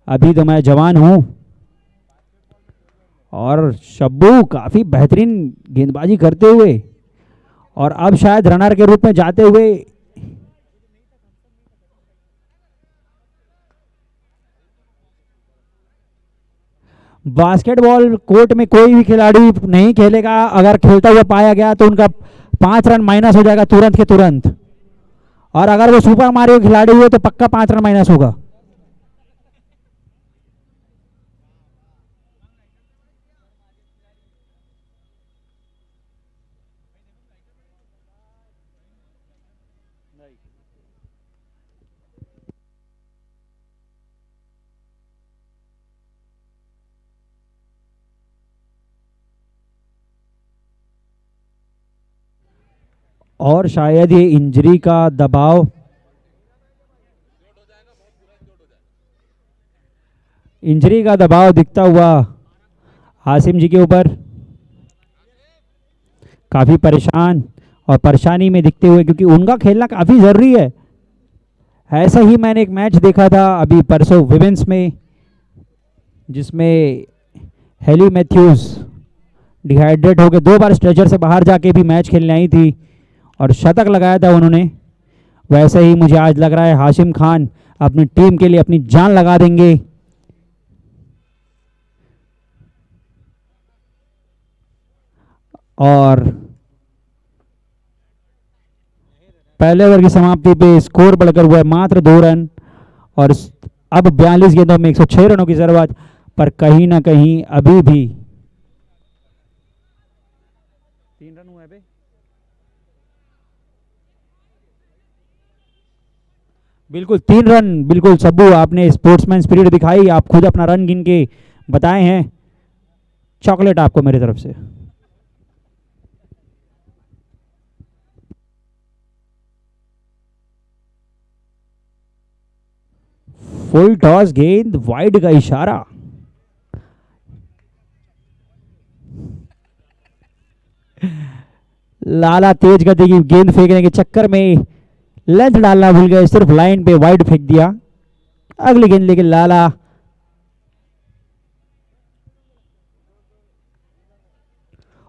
अभी तो मैं जवान हूं। और शब्बू काफी बेहतरीन गेंदबाजी करते हुए, और अब शायद रनर के रूप में जाते हुए बास्केटबॉल कोर्ट में कोई भी खिलाड़ी नहीं खेलेगा, अगर खेलता हुआ पाया गया तो उनका 5 रन माइनस हो जाएगा तुरंत के तुरंत, और अगर वो सुपर मारियो खिलाड़ी हुए तो पक्का 5 रन माइनस होगा। और शायद ये इंजरी का दबाव, इंजरी का दबाव दिखता हुआ हासिम जी के ऊपर, काफ़ी परेशान और परेशानी में दिखते हुए, क्योंकि उनका खेलना काफ़ी ज़रूरी है। ऐसा ही मैंने एक मैच देखा था अभी परसों विमेंस में, जिसमें हेली मैथ्यूज़ डिहाइड्रेट होकर 2 बार स्ट्रेचर से बाहर जाके भी मैच खेलने आई थी और शतक लगाया था उन्होंने। वैसे ही मुझे आज लग रहा है हाशिम खान अपनी टीम के लिए अपनी जान लगा देंगे। और पहले ओवर की समाप्ति पे स्कोर बढ़कर हुआ है मात्र 2 रन, और अब 42 गेंदों में 106 रनों की जरूरत, पर कहीं ना कहीं अभी भी 3 रन हुए बे। बिल्कुल 3 रन, बिल्कुल सब्बू आपने स्पोर्ट्समैन स्पिरिट दिखाई, आप खुद अपना रन गिन के बताए हैं। चॉकलेट आपको मेरी तरफ से। फुल टॉस गेंद, वाइड का इशारा। लाला तेज गति की गेंद फेंकने के चक्कर में लेंथ डालना भूल गए, सिर्फ लाइन पे वाइड फेंक दिया। अगली गेंद लेके लाला,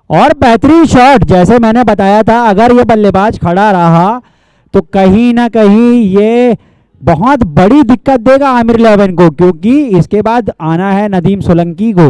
और बेहतरीन शॉट। जैसे मैंने बताया था, अगर ये बल्लेबाज खड़ा रहा तो कहीं ना कहीं ये बहुत बड़ी दिक्कत देगा आमिर 11 को, क्योंकि इसके बाद आना है नदीम सोलंकी को।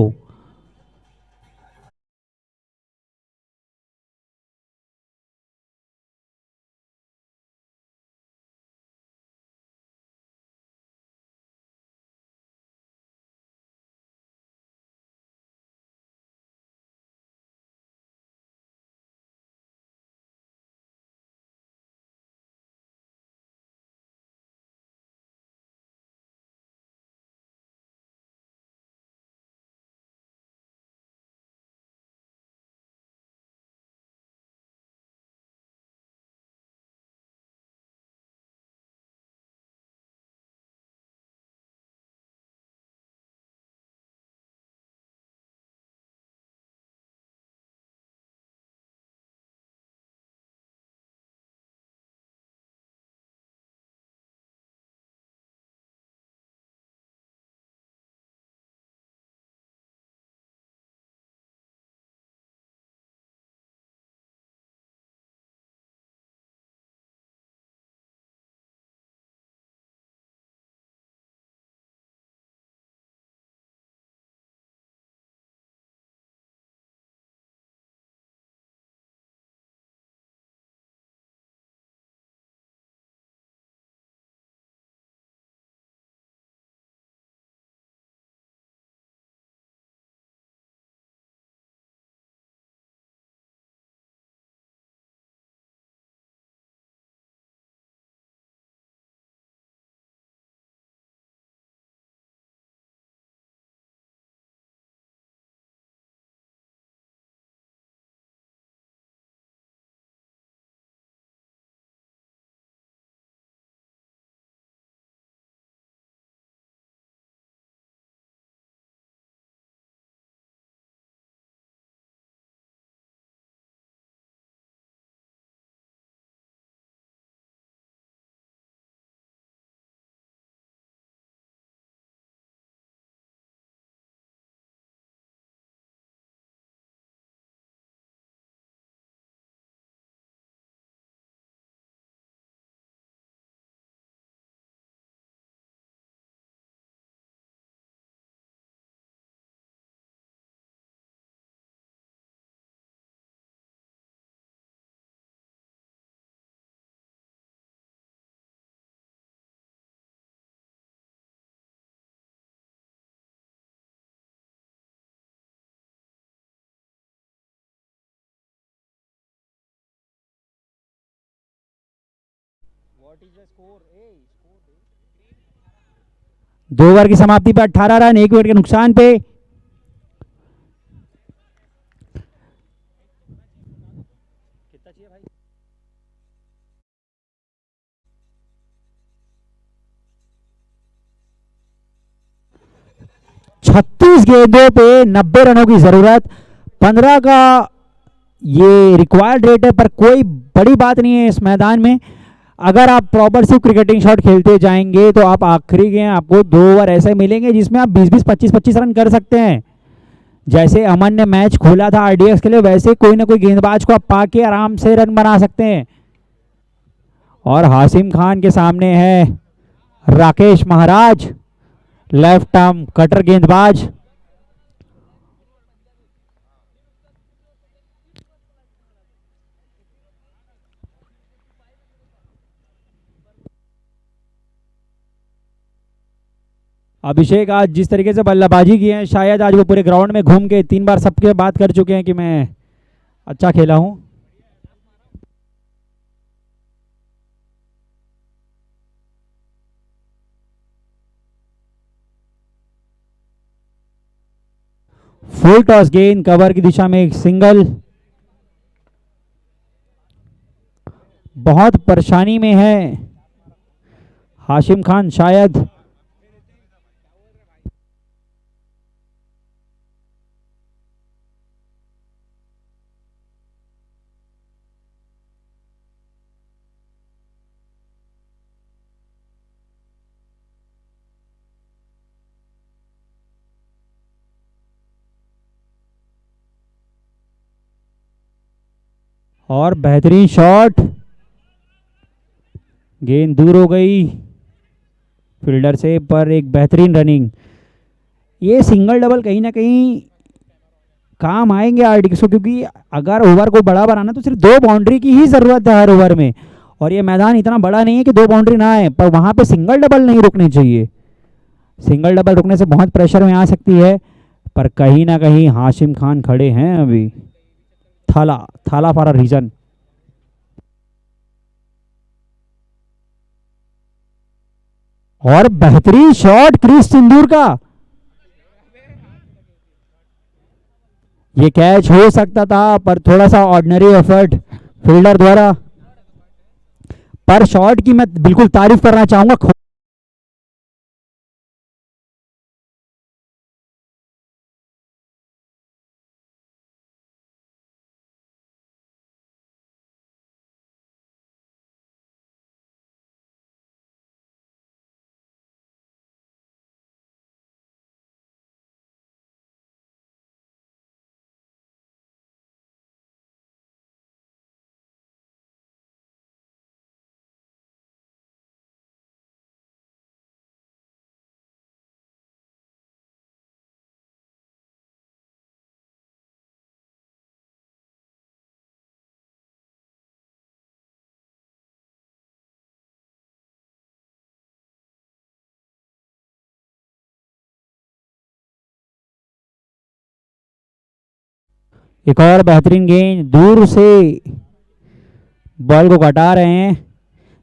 2 ओवर की समाप्ति पर 18 रन 1 विकेट के नुकसान पे। कितना चाहिए भाई? छत्तीस गेंदों पे 90 रनों की जरूरत। 15 का ये रिक्वायर्ड रेट है, पर कोई बड़ी बात नहीं है इस मैदान में। अगर आप प्रॉपर सिर्फ क्रिकेटिंग शॉट खेलते जाएंगे तो आप आखिरी गेंद आपको 2 ओवर ऐसे मिलेंगे जिसमें आप 20-20 25-25 रन कर सकते हैं। जैसे अमन ने मैच खोला था आरडीएक्स के लिए, वैसे कोई ना कोई गेंदबाज को आप पाके आराम से रन बना सकते हैं। और हाशिम खान के सामने है राकेश महाराज, लेफ्ट आर्म कटर गेंदबाज। अभिषेक आज जिस तरीके से बल्लेबाजी की है, शायद आज वो पूरे ग्राउंड में घूम के 3 बार सबके बात कर चुके हैं कि मैं अच्छा खेला हूं। फुल टॉस गेंद कवर की दिशा में एक सिंगल। बहुत परेशानी में है हाशिम खान शायद। और बेहतरीन शॉट, गेंद दूर हो गई फील्डर से, पर एक बेहतरीन रनिंग। ये सिंगल डबल कहीं ना कहीं काम आएंगे आरडीएक्स को, क्योंकि अगर ओवर को बड़ा बनाना तो सिर्फ 2 बाउंड्री की ही जरूरत है हर ओवर में। और ये मैदान इतना बड़ा नहीं है कि 2 बाउंड्री ना आए, पर वहां पे सिंगल डबल नहीं रुकनी चाहिए। सिंगल डबल रुकने से बहुत प्रेशर में आ सकती है, पर कहीं ना कहीं हाशिम खान खड़े हैं अभी। थाला थाला फॉर अ रीजन। और बेहतरीन शॉट क्रिस सिंदूर का। ये कैच हो सकता था, पर थोड़ा सा ऑर्डिनरी एफर्ट फील्डर द्वारा। पर शॉट की मैं बिल्कुल तारीफ करना चाहूंगा। एक और बेहतरीन गेंद दूर से बॉल को घटा रहे हैं।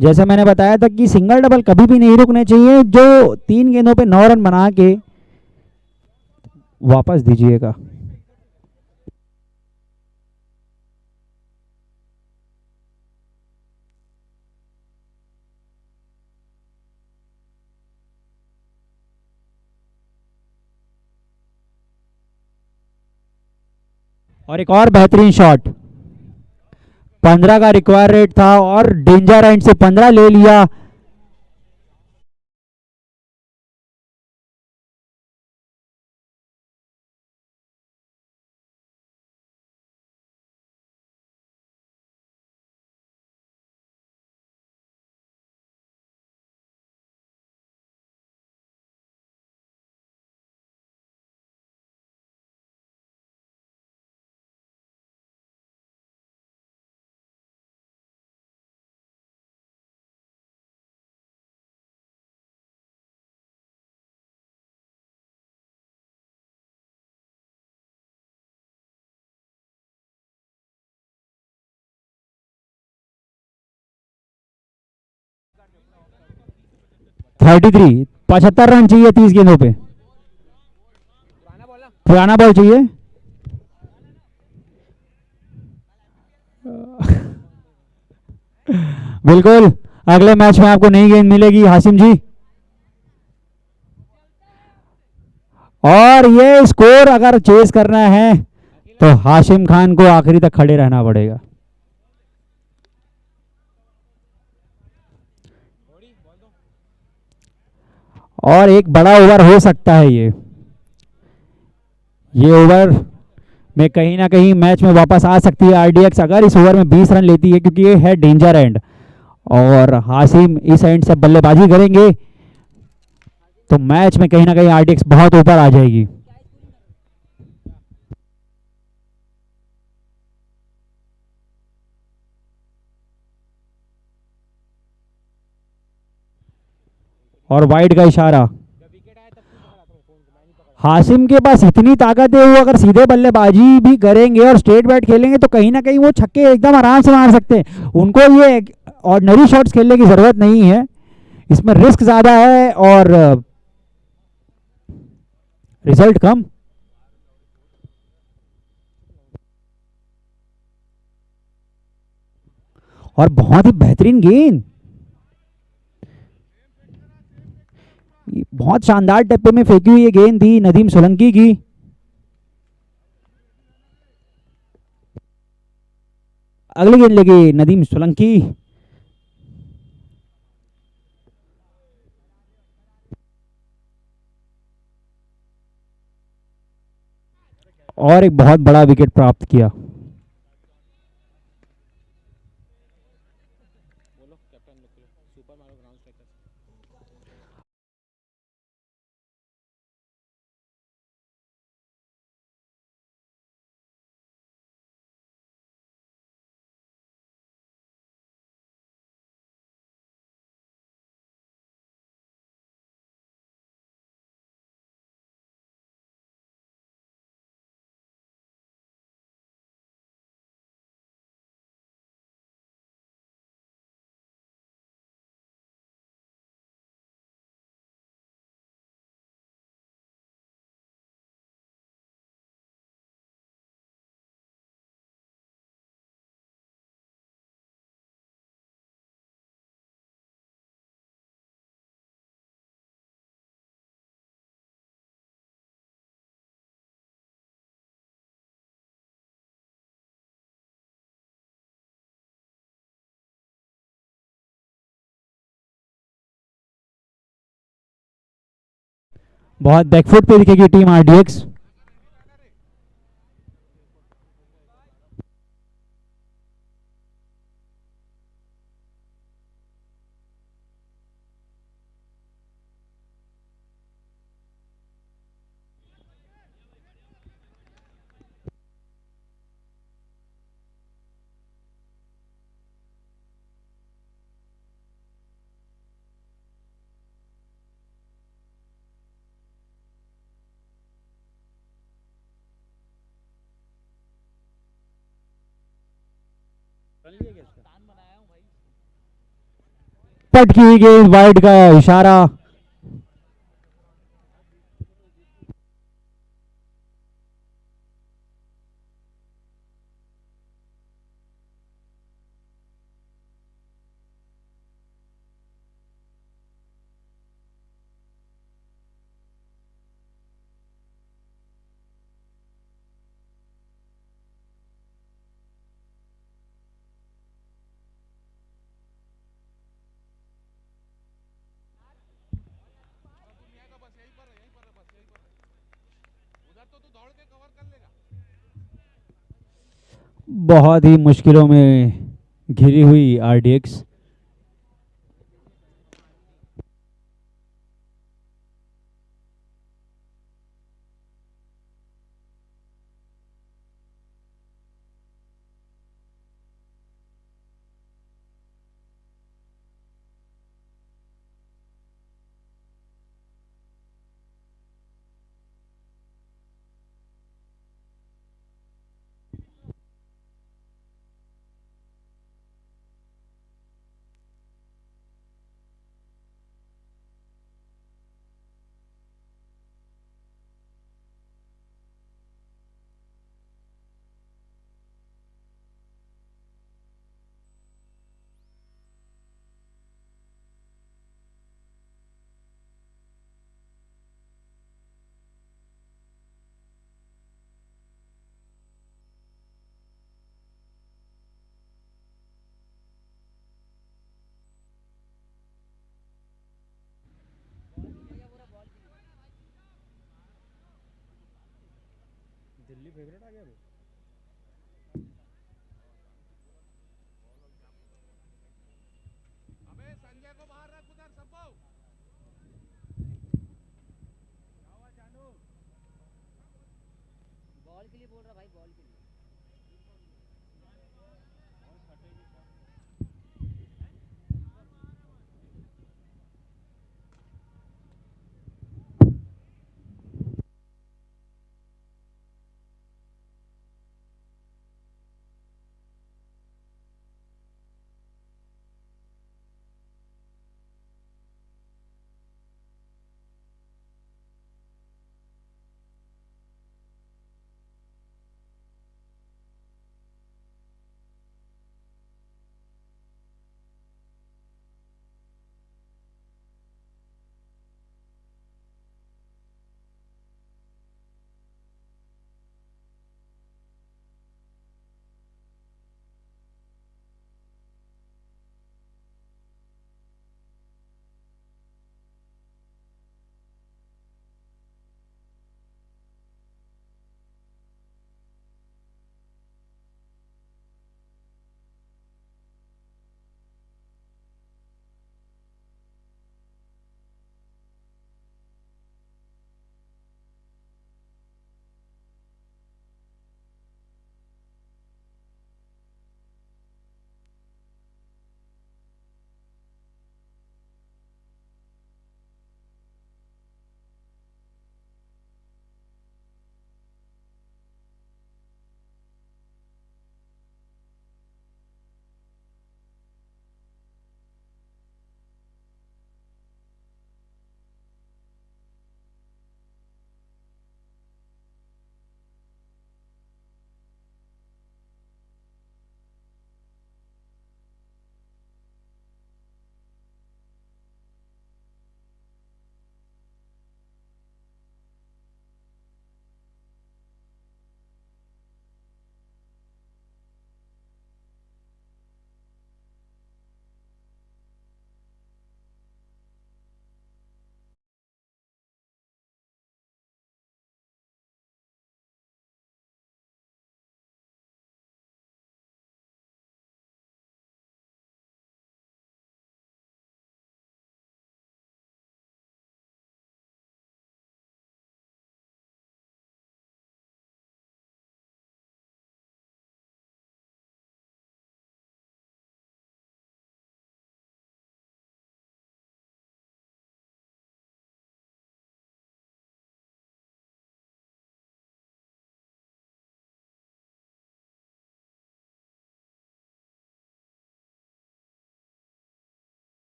जैसे मैंने बताया था कि सिंगल डबल कभी भी नहीं रुकने चाहिए। जो 3 गेंदों पे 9 रन बना के वापस दीजिएगा। और एक और बेहतरीन शॉट। 15 का रिक्वायर रेट था और डेंजर एंड से 15 ले लिया। 33, 75 रन चाहिए 30 गेंदों पे। पुराना बॉल चाहिए। बिल्कुल, अगले मैच में आपको नई गेंद मिलेगी हाशिम जी। और ये स्कोर अगर चेस करना है तो हाशिम खान को आखिरी तक खड़े रहना पड़ेगा। और एक बड़ा ओवर हो सकता है ये ओवर में कहीं ना कहीं मैच में वापस आ सकती है आरडीएक्स अगर इस ओवर में 20 रन लेती है, क्योंकि ये है डेंजर एंड और हाशिम इस एंड से बल्लेबाजी करेंगे तो मैच में कहीं ना कहीं आरडीएक्स बहुत ऊपर आ जाएगी। और वाइड का इशारा। हाशिम के पास इतनी ताकत है, वो अगर सीधे बल्लेबाजी भी करेंगे और स्ट्रेट बैट खेलेंगे तो कहीं ना कहीं वो छक्के एकदम आराम से मार सकते हैं। उनको ये ऑर्डिनरी शॉट्स खेलने की जरूरत नहीं है, इसमें रिस्क ज्यादा है और रिजल्ट कम। और बहुत ही बेहतरीन गेंद, बहुत शानदार टप्पे में फेंकी हुई ये गेंद थी नदीम सोलंकी की। अगली गेंद लेगी नदीम सोलंकी। और एक बहुत बड़ा विकेट प्राप्त किया। बहुत बैकफुट पे दिखेगी टीम आरडीएक्स। पट की हुई गेंद, वाइड का इशारा। बहुत ही मुश्किलों में घिरी हुई आरडीएक्स। दिल्ली फेवरेट आ गया अभी। अबे संजय को बाहर रख उधर सबको। बॉल के लिए बोल रहा भाई, बॉल के लिए।